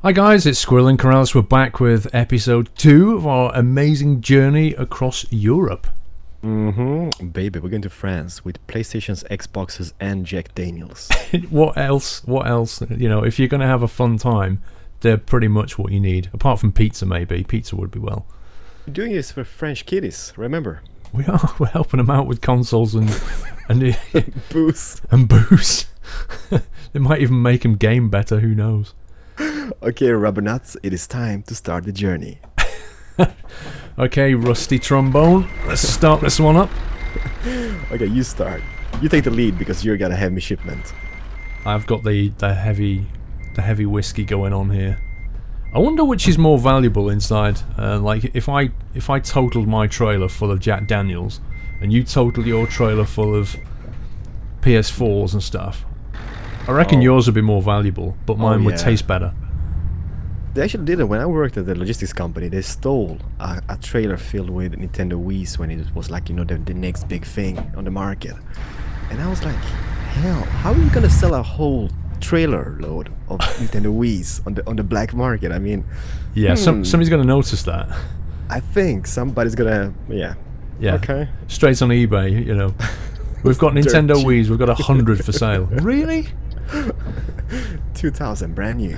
Hi guys, it's Squirrel and Keralis. We're back with episode 2 of our amazing journey across Europe. Baby, we're going to France with PlayStations, Xboxes, and Jack Daniels. What else? You know, if you're going to have a fun time, they're pretty much what you need. Apart from pizza, maybe. Pizza would be well. We're doing this for French kiddies, remember? We are. We're helping them out with consoles and Booze. And booze. They might even make them game better, who knows? Okay, rubber nuts, it is time to start the journey. Okay, rusty trombone. Let's start this one up. Okay, you start. You take the lead because you got a heavy shipment. I've got the heavy whiskey going on here. I wonder which is more valuable inside. Like if I totaled my trailer full of Jack Daniels, and you totaled your trailer full of PS4s and stuff, I reckon yours would be more valuable, but mine would taste better. They actually did it when I worked at the logistics company. They stole a trailer filled with Nintendo Wii's when it was like, you know, the next big thing on the market. And I was like, hell, how are you gonna sell a whole trailer load of Nintendo Wii's on the black market? I mean, yeah, somebody's gonna notice that. I think somebody's gonna, yeah. Okay. Straight on eBay, you know. We've got Nintendo Wii's. We've got 100 for sale. Really? 2000, brand new.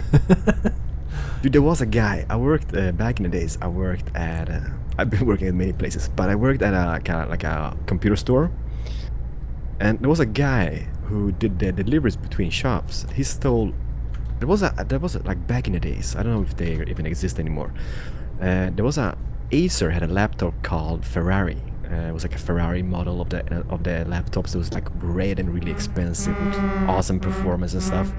Dude, there was a guy. I worked back in the days. I worked at. I've been working at many places, but I worked at a kind of like a computer store. And there was a guy who did the deliveries between shops. He stole. There was like back in the days. I don't know if they even exist anymore. There was a Acer had a laptop called Ferrari. It was like a Ferrari model of the laptops. It was like red and really expensive, with awesome performance and stuff.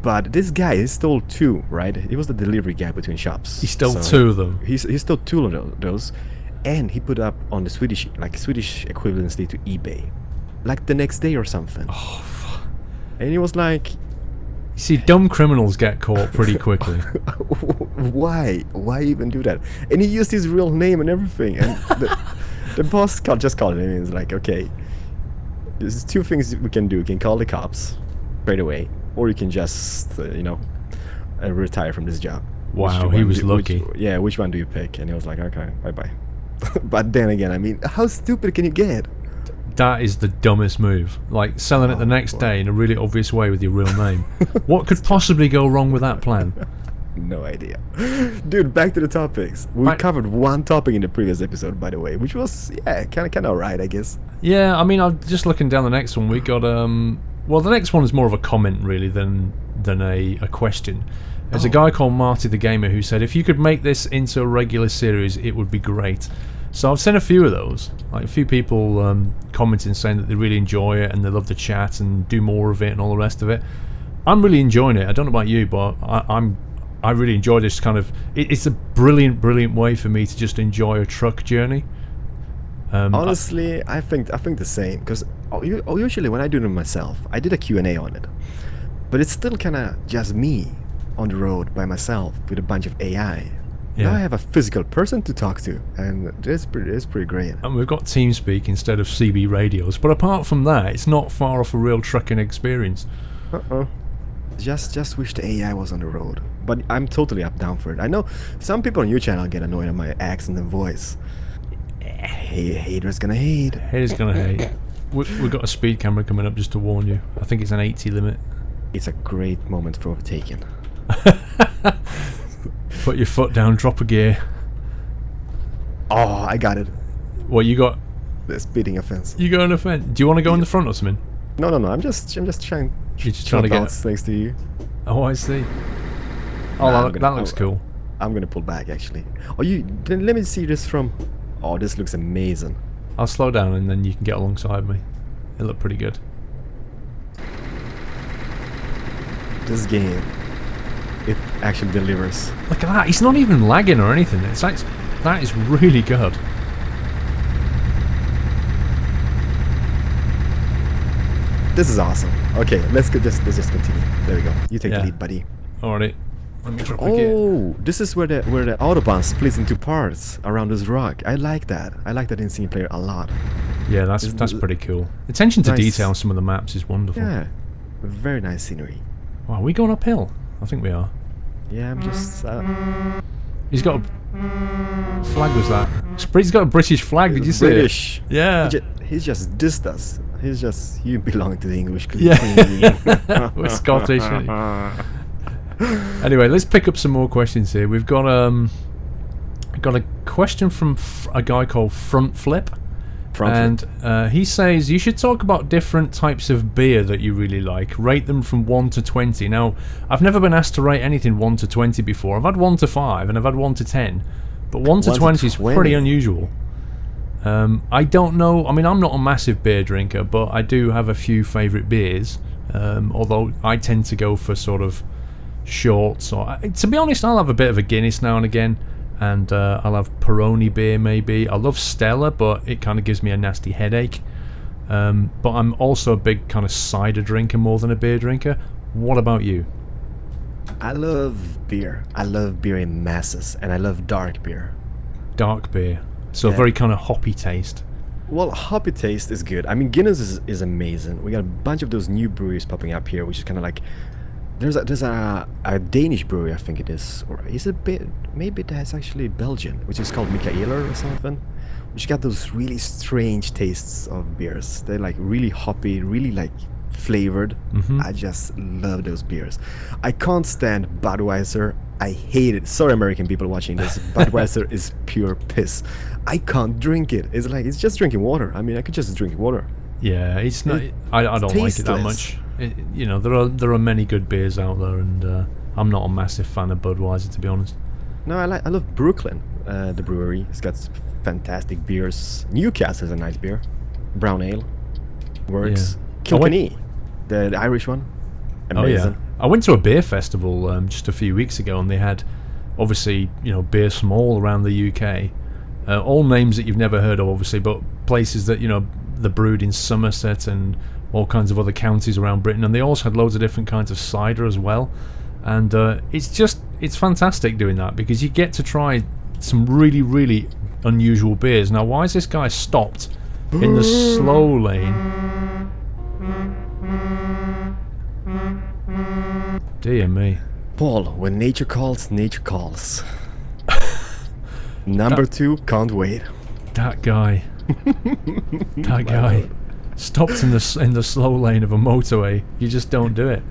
But this guy, he stole two, right? He was the delivery guy between shops. He stole two of them. He stole two of those, and he put up on the Swedish equivalency to eBay, like the next day or something. Oh, fuck. And he was like, you see, dumb criminals get caught pretty quickly. Why even do that? And he used his real name and everything. And the boss just called him. He's like, okay, there's two things we can do. We can call the cops straight away, or you can just, retire from this job. Wow, he was lucky. Which one do you pick? And he was like, okay, bye-bye. But then again, I mean, how stupid can you get? That is the dumbest move. Like selling it the next day in a really obvious way with your real name. What could possibly go wrong with that plan? No idea. Dude, back to the topics. We covered one topic in the previous episode, by the way, which was, kind of alright, I guess. Yeah, I mean, I'm just looking down the next one. We got, well, the next one is more of a comment, really, than a question. There's a guy called Marty the Gamer who said, if you could make this into a regular series, it would be great. So I've seen a few of those, like a few people commenting saying that they really enjoy it and they love the chat and do more of it and all the rest of it. I'm really enjoying it. I don't know about you, but I really enjoy this kind of. It's a brilliant way for me to just enjoy a truck journey. Honestly, I think the same, because usually when I do it myself, I did a Q&A on it, but it's still kind of just me on the road by myself with a bunch of AI. Yeah. Now I have a physical person to talk to, and it's pretty great. And we've got TeamSpeak instead of CB radios, but apart from that, it's not far off a real trucking experience. Just wish the AI was on the road, but I'm totally down for it. I know some people on your channel get annoyed at my accent and voice. Haters gonna hate. Haters gonna hate. We've got a speed camera coming up just to warn you. I think it's an 80 limit. It's a great moment for overtaking. Put your foot down, drop a gear. Oh, I got it. What you got? The speeding offense. You got an offense? Do you want to go in the front or something? No. I'm just trying. You're just trying to get thanks to you. Oh, I see. Oh, that looks cool. I'm gonna pull back actually. Then let me see this from. Oh, this looks amazing. I'll slow down and then you can get alongside me. It looked pretty good. This game, it actually delivers. Look at that. He's not even lagging or anything. It's like, that is really good. This is awesome. Okay, let's just continue. There we go. You take the lead, buddy. Alright. Let me drop a gear. Oh, this is where the Autobahn splits into parts around this rock. I like that. I like that in single player a lot. Yeah, that's pretty cool. Attention to detail on some of the maps is wonderful. Yeah, very nice scenery. Wow, are we going uphill? I think we are. Yeah, I'm just. He's got a flag. Was that? He's got a British flag. Did you see British. it? Yeah. He's just dissed us. He's just. You belong to the English Queen. Yeah. We're Scottish. Anyway, let's pick up some more questions here. We've got a question from a guy called Front Flip. And he says you should talk about different types of beer that you really like. Rate them from 1 to 20. Now, I've never been asked to rate anything 1 to 20 before. I've had 1 to 5 and I've had 1 to 10, but 1 to 20 is pretty unusual. I don't know. I mean, I'm not a massive beer drinker, but I do have a few favourite beers. Although I tend to go for sort of shorts. Or to be honest, I'll have a bit of a Guinness now and again. And I'll have Peroni beer maybe. I love Stella, but it kind of gives me a nasty headache. But I'm also a big kind of cider drinker more than a beer drinker. What about you? I love beer. I love beer in masses, and I love dark beer. Dark beer. So very kind of hoppy taste. Well, hoppy taste is good. I mean, Guinness is amazing. We got a bunch of those new breweries popping up here, which is kind of like... There's a Danish brewery, I think it is, or is it maybe that's actually Belgian, which is called Michaela or something, which got those really strange tastes of beers. They're like really hoppy, really like flavored. I just love those beers. I can't stand Budweiser. I hate it. Sorry, American people watching this. Budweiser is pure piss. I can't drink it. It's just drinking water. I mean, I could just drink water. Yeah, it's not. I don't like it that much. There are many good beers out there, and I'm not a massive fan of Budweiser, to be honest. No, I love Brooklyn, the brewery. It's got fantastic beers. Newcastle is a nice beer. Brown ale works. Kilkenny, the Irish one, amazing. Oh, yeah. I went to a beer festival just a few weeks ago, and they had obviously beers from all around the UK, all names that you've never heard of, obviously, but places that they're brewed in Somerset and all kinds of other counties around Britain, and they also had loads of different kinds of cider as well. And it's fantastic doing that, because you get to try some really, really unusual beers. Now, why is this guy stopped in the slow lane? Dear me. Paul, when nature calls, nature calls. Number 2, can't wait. That guy. That guy. Stopped in the slow lane of a motorway. You just don't do it.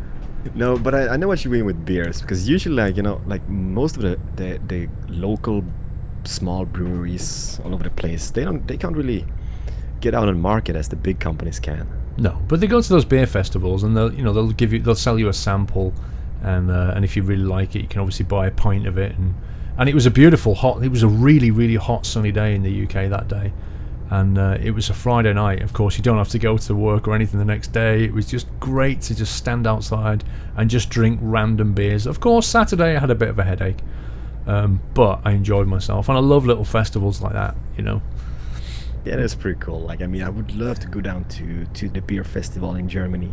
No, but I know what you mean with beers, because usually like most of the local small breweries all over the place, they can't really get out on the market as the big companies can. No, but they go to those beer festivals, and they'll sell you a sample, and if you really like it, you can obviously buy a pint of it. And it was it was a really, really hot sunny day in the UK that day. And it was a Friday night. Of course, you don't have to go to work or anything the next day. It was just great to just stand outside and just drink random beers. Of course, Saturday I had a bit of a headache, but I enjoyed myself. And I love little festivals like that, Yeah, that's pretty cool. Like, I mean, I would love to go down to the beer festival in Germany.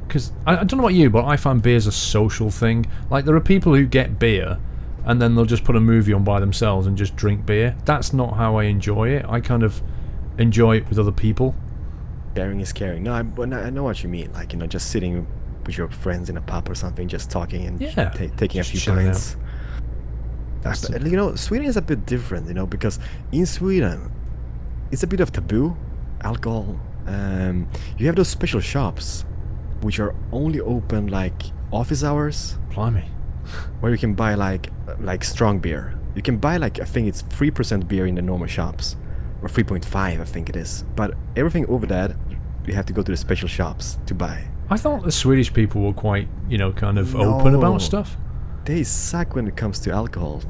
Because I don't know about you, but I find beer's a social thing. Like, there are people who get beer and then they'll just put a movie on by themselves and just drink beer. That's not how I enjoy it. I kind of enjoy it with other people. Sharing is caring. No, I know what you mean. Like, just sitting with your friends in a pub or something, just talking and taking a few pints. Sweden is a bit different, because in Sweden, it's a bit of taboo, alcohol. You have those special shops, which are only open like office hours. Blimey. Where you can buy like strong beer. You can buy I think it's 3% beer in the normal shops. Or 3.5, I think it is. But everything over that, you have to go to the special shops to buy. I thought the Swedish people were quite, kind of open about stuff. They suck when it comes to alcohol.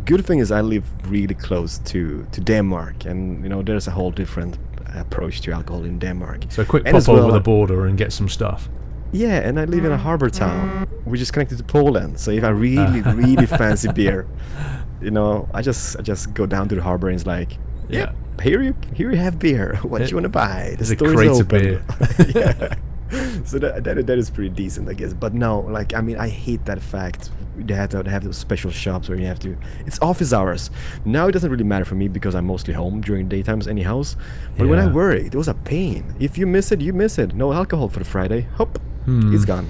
Good thing is I live really close to Denmark, and there's a whole different approach to alcohol in Denmark. So a quick pop over the border and get some stuff. Yeah, and I live in a harbor town, which is connected to Poland. So if I really, really fancy beer, I just go down to the harbor and it's like, yeah, here you have beer. What do you want to buy? The store is open. Beer. Yeah. So that is pretty decent, I guess. But no, I hate that fact. They have to have those special shops where you have to. It's office hours. Now it doesn't really matter for me because I'm mostly home during daytimes anyhow. But when I work, it was a pain. If you miss it, you miss it. No alcohol for the Friday. Hop, it's gone.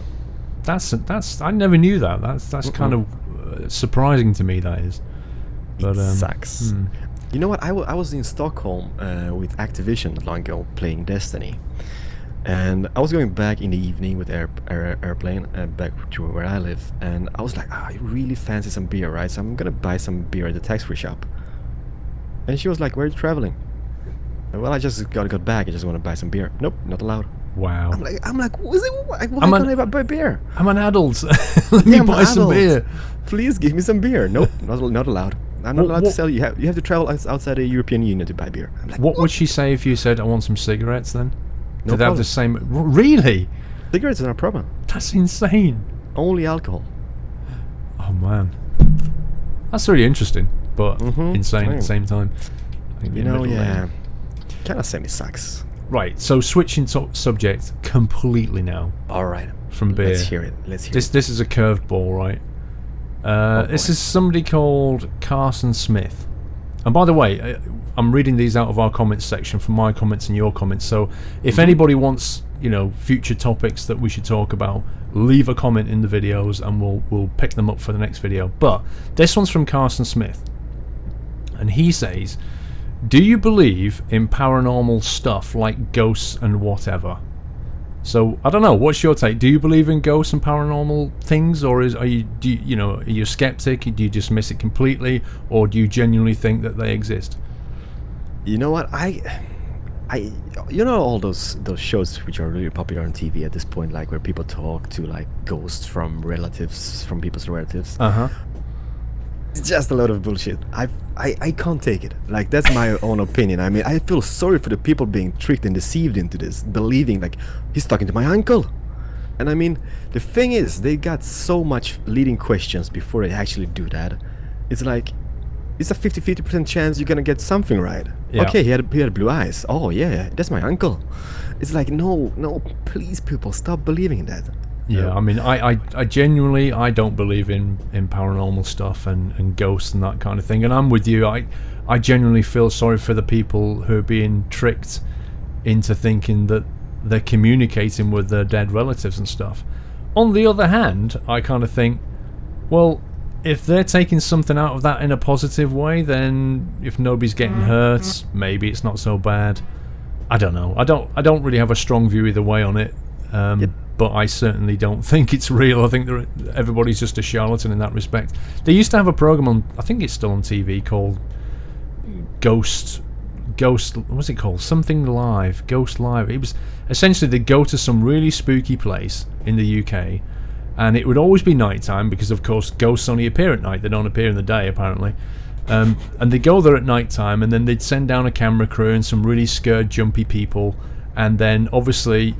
That's I never knew that. That's kind of surprising to me. That is. But, it sucks. You know what? I was in Stockholm with Activision not long ago playing Destiny, and I was going back in the evening with airplane back to where I live, and I was like, I really fancy some beer, right? So I'm gonna buy some beer at the tax-free shop. And she was like, where are you traveling? Well, I just got back. I just want to buy some beer. Nope, not allowed. Wow. I'm like, why can't I buy beer? I'm an adult. Let me buy some beer. Please give me some beer. Nope, not allowed. I'm not allowed to sell. You have to travel outside the European Union to buy beer. I'm like, what would she say if you said, I want some cigarettes then? No Did they have problem. the same... Really? Cigarettes are not a problem. That's insane. Only alcohol. Oh, man. That's really interesting, but insane at the same time. You know, yeah. Kind of semi-sucks. Right, so switching subject completely now. All right. From beer. Let's hear it. This is a curveball, right? This is somebody called Carson Smith. And by the way, I'm reading these out of our comments section from my comments and your comments. So if anybody wants, future topics that we should talk about, leave a comment in the videos and we'll pick them up for the next video. But this one's from Carson Smith. And he says, do you believe in paranormal stuff like ghosts and whatever? So I don't know. What's your take? Do you believe in ghosts and paranormal things, or are you a skeptic? Do you dismiss it completely, or do you genuinely think that they exist? You know what? You know all those shows which are really popular on TV at this point, like where people talk to like ghosts from people's relatives. It's just a lot of bullshit. I can't take it. Like, that's my own opinion. I mean, I feel sorry for the people being tricked and deceived into this, believing like he's talking to my uncle. And I mean, the thing is, they got so much leading questions before they actually do that. It's like, it's a 50% chance you're gonna get something right. Yeah. Okay, he had blue eyes. Oh yeah, that's my uncle. It's like, no, please, people, stop believing in that. Yeah, I mean, I genuinely, I don't believe in paranormal stuff and ghosts and that kind of thing. And I'm with you. I genuinely feel sorry for the people who are being tricked into thinking that they're communicating with their dead relatives and stuff. On the other hand, I kind of think, well, if they're taking something out of that in a positive way, then if nobody's getting hurt, maybe it's not so bad. I don't know. I don't really have a strong view either way on it. But I certainly don't think it's real. I think everybody's just a charlatan in that respect. They used to have a program on, I think it's still on TV, called Ghost. What's it called? Something Live. Ghost Live. It was essentially they'd go to some really spooky place in the UK, and it would always be nighttime because, of course, ghosts only appear at night. They don't appear in the day, apparently. And they'd go there at nighttime, and then they'd send down a camera crew and some really scared, jumpy people, and then obviously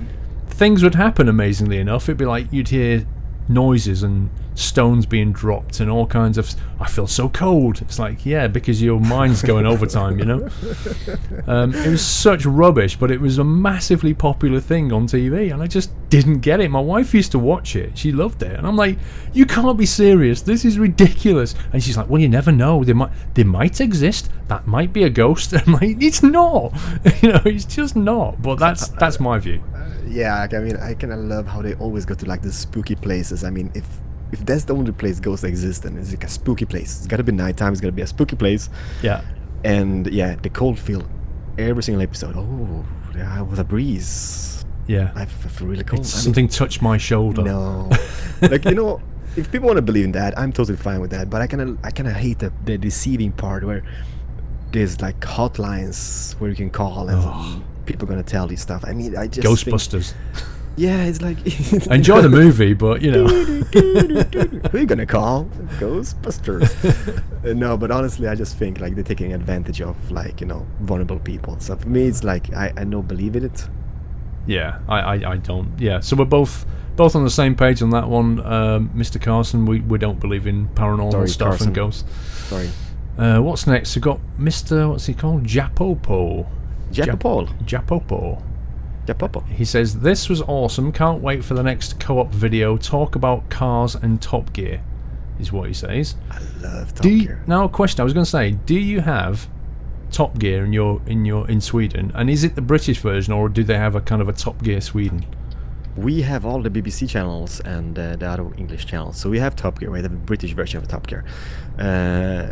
things would happen. Amazingly enough, it'd be like you'd hear noises and stones being dropped and all kinds of, I feel so cold. It's like, yeah, because your mind's going overtime, It was such rubbish, but it was a massively popular thing on TV, and I just didn't get it. My wife used to watch it. She loved it, and I'm like, you can't be serious, this is ridiculous. And she's like, well, you never know, they might exist, that might be a ghost. I'm like, it's not. It's just not. But that's my view. Yeah, I mean, I kind of love how they always go to like the spooky places. I mean, if that's the only place ghosts exist, then it's like a spooky place. It's got to be nighttime. It's got to be a spooky place. Yeah. And yeah, the cold feel every single episode. Oh, there was a breeze. Yeah. I feel really cold. Something touched my shoulder. No. Like, if people want to believe in that, I'm totally fine with that. But I kind of hate the deceiving part where there's like hotlines where you can call and people are gonna tell you stuff. I mean, I just Ghostbusters. Yeah, it's like enjoy the movie, but who are you gonna call? Ghostbusters. No, but honestly, I just think like they're taking advantage of like vulnerable people. So for me, it's like I don't believe in it. Yeah, I don't. Yeah, so we're both on the same page on that one, Mr. Carson. We don't believe in paranormal stuff Carson. And ghosts. Sorry. What's next? We've got Mr. What's he called? Japopo. He says, this was awesome, can't wait for the next co-op video, talk about cars and Top Gear, is what he says. I love Top Gear. Now a question, I was going to say, do you have Top Gear in Sweden, and is it the British version, or do they have a kind of a Top Gear Sweden? we have all the BBC channels and the other English channels. So we have Top Gear, we have the British version of Top Gear.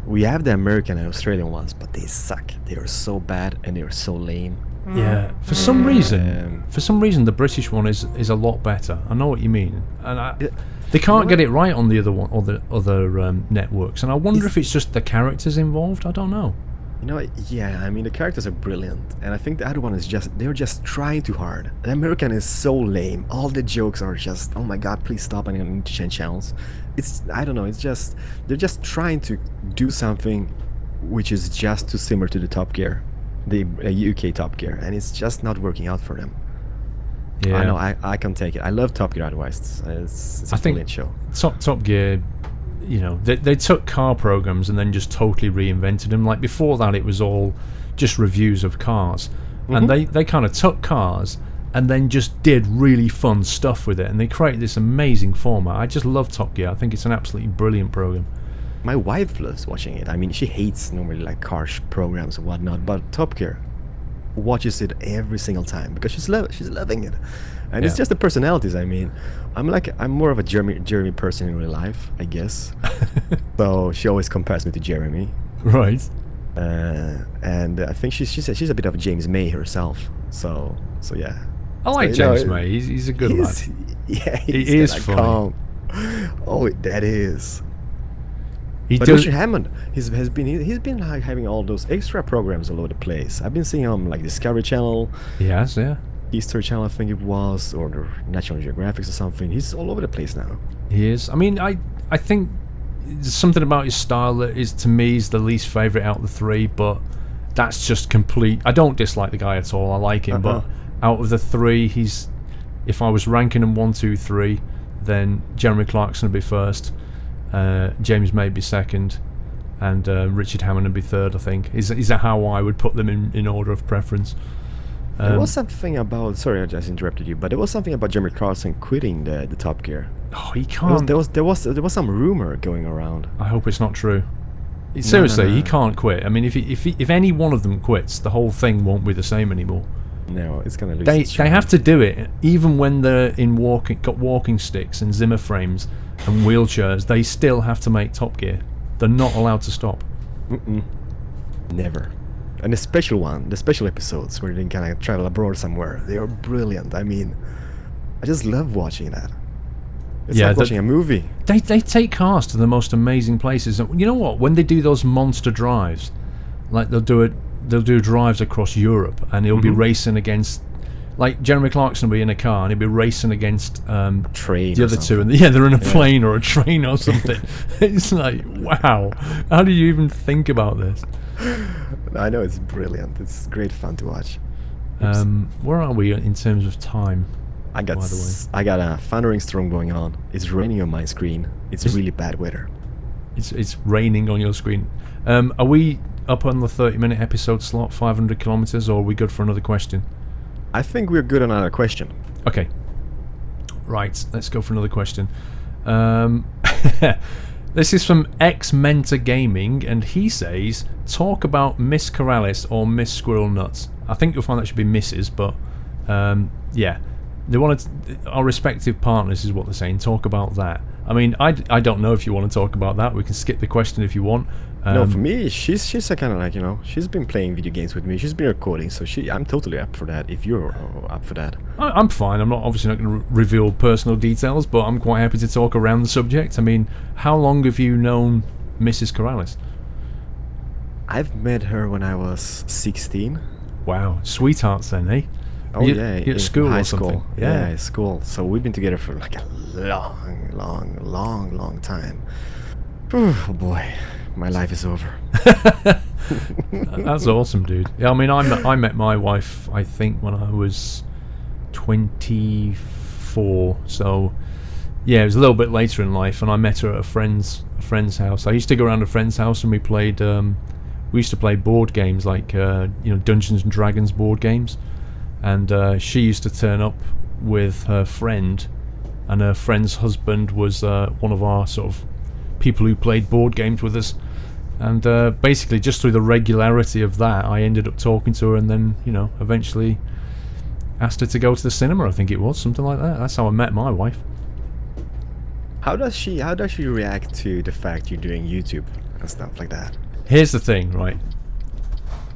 We have the American and Australian ones, but they suck. They are so bad and they are so lame. Yeah, for some reason, the British one is a lot better. I know what you mean, and they can't get it right on the other one or the other networks. And I wonder if it's just the characters involved. I don't know. You know, yeah, I mean, the characters are brilliant, and I think the other one is they're just trying too hard. The American is so lame. All the jokes are just, oh my god, please stop, I need to change channels. I don't know, they're just trying to do something which is just too similar to the Top Gear, the UK Top Gear, and it's just not working out for them. Yeah. I know, I can take it. I love Top Gear otherwise. It's a brilliant show. Top Gear, you know, they took car programs and then just totally reinvented them. Like before that, it was all just reviews of cars, and they kind of took cars and then just did really fun stuff with it, and they created this amazing format. I just love Top Gear. I think it's an absolutely brilliant program. My wife loves watching it. I mean, she hates normally like car programs and whatnot, but Top Gear watches it every single time because she's loving it. And it's just the personalities. I mean, I'm more of a Jeremy person in real life, I guess. So she always compares me to Jeremy. Right. And I think she's a bit of a James May herself. So yeah. I like James May. He's a good lad. Yeah, he is funny. Calm. Oh, that is. But Richard Hammond, he's been like having all those extra programs all over the place. I've been seeing him on like Discovery Channel. Yes, yeah. History Channel, I think it was, or the National Geographic or something. He's all over the place now. He is. I mean, I think there's something about his style that is, to me, is the least favourite out of the three, but that's just complete. I don't dislike the guy at all. I like him, but out of the three, if I was ranking them 1, 2, 3, then Jeremy Clarkson would be first, James May would be second, and Richard Hammond would be third, I think. Is that how I would put them in order of preference? There was something about, sorry I just interrupted you, but there was something about Jeremy Clarkson quitting the Top Gear. Oh, he can't. There was some rumor going around. I hope it's not true. Seriously, he can't quit. I mean, if any one of them quits, the whole thing won't be the same anymore. No, it's gonna lose its charm. They have to do it, even when they're got walking sticks and Zimmer frames and wheelchairs. They still have to make Top Gear. They're not allowed to stop. Never. And the special episodes where they kind of travel abroad somewhere, they are brilliant. I mean, I just love watching that. It's like watching a movie. They take cars to the most amazing places. And you know what? When they do those monster drives, like they'll do drives across Europe, and he'll be racing against, like Jeremy Clarkson will be in a car and he'll be racing against train the other two, and they're in a plane or a train or something. It's like, wow, how do you even think about this? I know, it's brilliant. It's great fun to watch. Where are we in terms of time? I got a thundering storm going on. It's raining on my screen. It's really bad weather. It's raining on your screen. Are we up on the 30-minute episode slot, 500 kilometers, or are we good for another question? I think we're good on another question. Okay. Right, let's go for another question. This is from X-Mentor Gaming, and he says, talk about Miss Keralis or Miss Squirrel Nuts. I think you'll find that should be Mrs., but yeah. They wanted our respective partners is what they're saying. Talk about that. I mean, I don't know if you want to talk about that. We can skip the question if you want. No, for me, she's a kind of like, you know, she's been playing video games with me. She's been recording, so I'm totally up for that. If you're up for that, I'm fine. I'm obviously not going to reveal personal details, but I'm quite happy to talk around the subject. I mean, how long have you known Mrs. Keralis? I've met her when I was 16. Wow, sweethearts then, eh? Oh yeah, at school high or something. School. Yeah, at school. So we've been together for like a long time. Oh boy, my life is over. That's awesome, dude. Yeah, I mean, I met my wife, I think, when I was 24. So yeah, it was a little bit later in life, and I met her at a friend's house. I used to go around a friend's house, and we used to play board games like Dungeons and Dragons board games. And she used to turn up with her friend, and her friend's husband was one of our sort of people who played board games with us. And basically, just through the regularity of that, I ended up talking to her, and then, eventually asked her to go to the cinema. I think it was something like that. That's how I met my wife. How does she react to the fact you're doing YouTube and stuff like that? Here's the thing, right?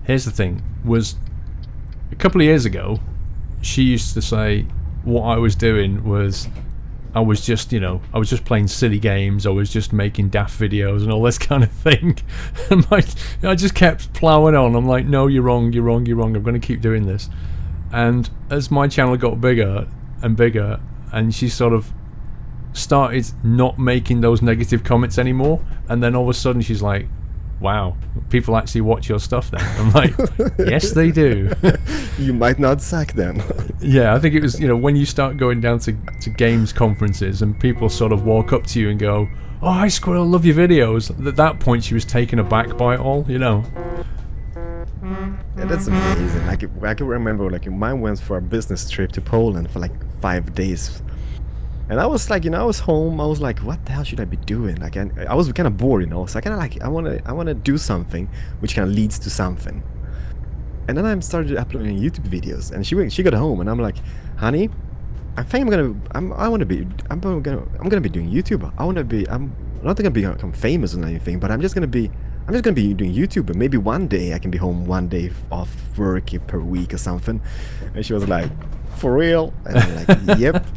Here's the thing. Was a couple of years ago, she used to say what I was doing was I was just playing silly games. I was just making daft videos and all this kind of thing. And I just kept ploughing on. I'm like, no, you're wrong. I'm going to keep doing this. And as my channel got bigger and bigger, and she sort of started not making those negative comments anymore, and then all of a sudden she's like, wow, people actually watch your stuff then. I'm like, yes they do. You might not suck then. Yeah, I think it was, when you start going down to games conferences and people sort of walk up to you and go, oh, hi Squirrel, love your videos. At that point she was taken aback by it all, Yeah, that's amazing. I can remember, mine went for a business trip to Poland for 5 days. And I was I was home. I was like, what the hell should I be doing? I was kind of bored, So I kind of I want to do something which kind of leads to something. And then I started uploading YouTube videos. And she got home, and I'm like, honey, I think I'm gonna be doing YouTube. I'm not gonna become famous or anything, but I'm just gonna be doing YouTube. And maybe one day I can be home one day off work per week or something. And she was like, for real? And I'm like, yep.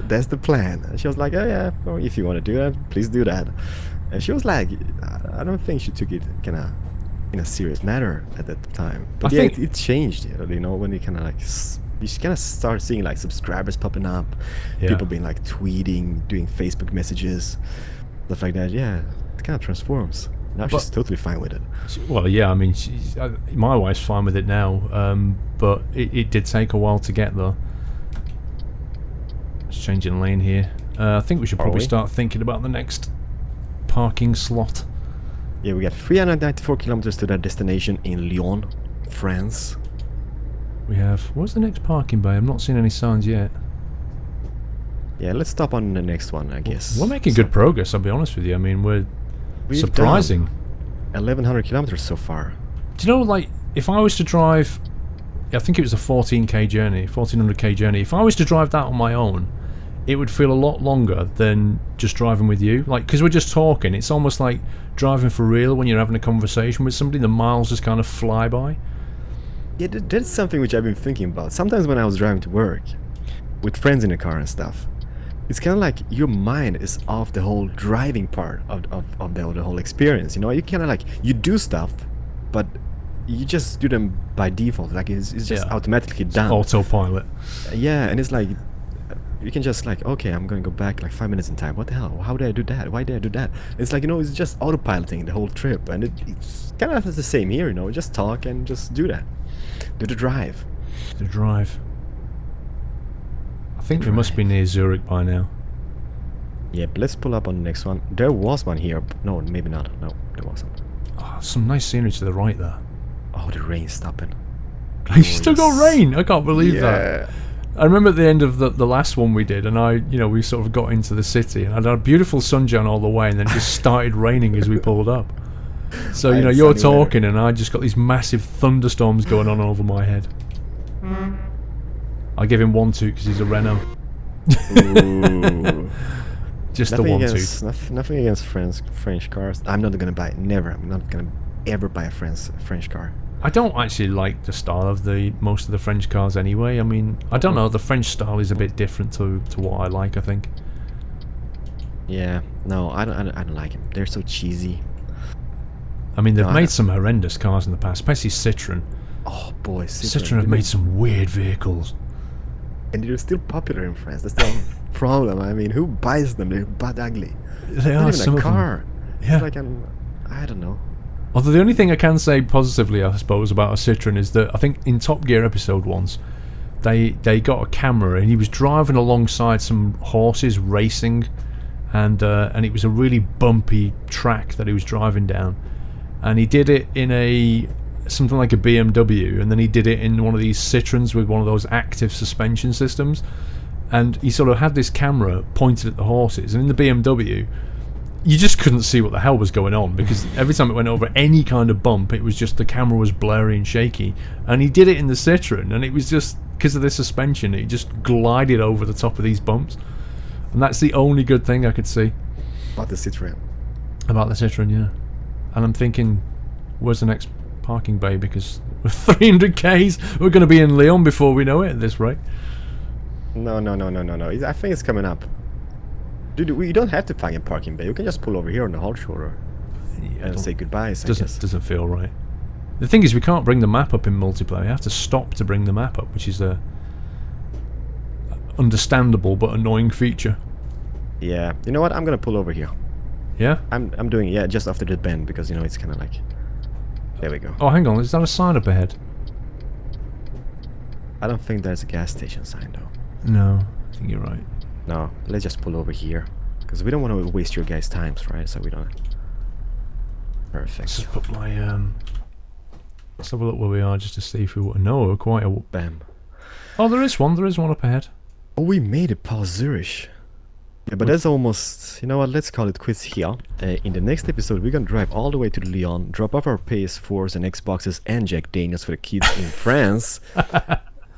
That's the plan. And she was like, oh yeah, well, if you want to do that, please do that. And she was like, I don't think she took it kind of in a serious manner at that time. But yeah, it changed, when you kind of you kind of start seeing subscribers popping up, people being tweeting, doing Facebook messages, stuff like that. Yeah, it kind of transforms. Now she's totally fine with it. Well, yeah, I mean, my wife's fine with it now, but it did take a while to get there. Just changing lane here. I think we should probably start thinking about the next parking slot. Yeah, we got 394 kilometers to that destination in Lyon, France. We have... What's the next parking bay? I'm not seeing any signs yet. Yeah, let's stop on the next one, I guess. We're making good progress, I'll be honest with you. I mean, we've surprising. 1,100 kilometers so far. Do you know, if I was to drive... I think it was a 14k journey, 1400k journey. If I was to drive that on my own, it would feel a lot longer than just driving with you. Because we're just talking, it's almost like driving for real when you're having a conversation with somebody. The miles just kind of fly by. Yeah, that's something which I've been thinking about. Sometimes when I was driving to work, with friends in the car and stuff, it's kind of like your mind is off the whole driving part of the whole experience. You kind of you do stuff, but you just do them by default. It's just automatically done. Autopilot. Yeah, and it's you can just okay, I'm gonna go back 5 minutes in time. What the hell? How did I do that? Why did I do that? It's it's just autopiloting the whole trip, and it's kind of the same here. Just talk and just do that. Do the drive. The drive. I think we must be near Zurich by now. Yeah, but let's pull up on the next one. There was one here. No, maybe not. No, there wasn't. Oh, some nice scenery to the right there. Oh, the rain's stopping. You still got rain? I can't believe that. I remember at the end of the last one we did, and we sort of got into the city, and I had a beautiful sunshine all the way, and then it just started raining as we pulled up. So, you're talking, and I just got these massive thunderstorms going on over my head. I give him 1 toot because he's a Renault. Ooh. Just the 1 toot. Nothing against French cars. I'm not gonna buy it. Never. I'm not gonna ever buy a French car. I don't actually like the style of most of the French cars anyway. I mean, I don't know. The French style is a bit different to what I like, I think. Yeah. No, I don't like them. They're so cheesy. I mean, they've made some horrendous cars in the past, especially Citroën. Oh boy, Citroën have made some weird vehicles. And they're still popular in France. That's the problem. I mean, who buys them? They're butt ugly. They are some of them. Car. Yeah. It's I don't know. Although the only thing I can say positively, I suppose, about a Citroën is that I think in Top Gear episode once, they got a camera and he was driving alongside some horses racing, and it was a really bumpy track that he was driving down, and he did it in something like a BMW, and then he did it in one of these Citroëns with one of those active suspension systems, and he sort of had this camera pointed at the horses, and in the BMW you just couldn't see what the hell was going on, because every time it went over any kind of bump, it was just the camera was blurry and shaky. And he did it in the Citroën, and it was just because of the suspension, it just glided over the top of these bumps. And that's the only good thing I could see About the Citroen. about the Citroen, yeah. And I'm thinking, where's the next parking bay? Because with 300 Ks, we're going to be in Lyon before we know it at this rate. No. I think it's coming up. Dude, we don't have to find a parking bay. We can just pull over here on the hard shoulder and say goodbyes, I guess. Doesn't feel right. The thing is, we can't bring the map up in multiplayer. You have to stop to bring the map up, which is a understandable but annoying feature. Yeah. You know what? I'm gonna pull over here. Yeah? I'm doing it, yeah, just after the bend because you know it's kind of like. There we go. Oh, hang on. Is that a sign up ahead? I don't think there's a gas station sign though. No, I think you're right. No, let's just pull over here because we don't want to waste your guys' times, right? So we don't. Perfect. Let's just put my let's have a look where we are just to see if we no, we're quite a. Bam. Oh, there is one up ahead. Oh, we made it past Zurich. Yeah, but that's almost, you know what, let's call it quits here. In the next episode, we're gonna drive all the way to Lyon, drop off our PS4s and Xboxes and Jack Daniels for the kids in France.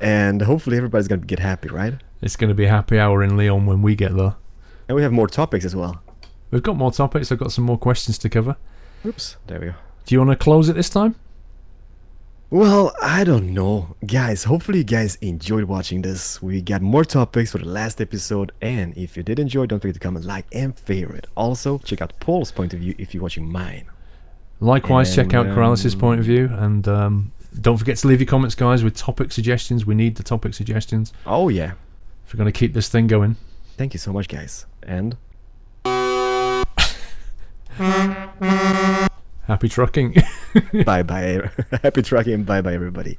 And hopefully everybody's gonna get happy, right? It's going to be happy hour in Lyon when we get there. And we have more topics as well. We've got more topics, I've got some more questions to cover. Oops, there we go. Do you want to close it this time? Well, I don't know. Guys, hopefully you guys enjoyed watching this. We got more topics for the last episode. And if you did enjoy, don't forget to comment, like, and favorite. Also, check out Paul's point of view if you're watching mine. Likewise, check out Keralis' point of view. And don't forget to leave your comments, guys, with topic suggestions. We need the topic suggestions. Oh, yeah. If we're going to keep this thing going. Thank you so much, guys. And... happy trucking. Bye-bye. Happy trucking. Bye-bye, everybody.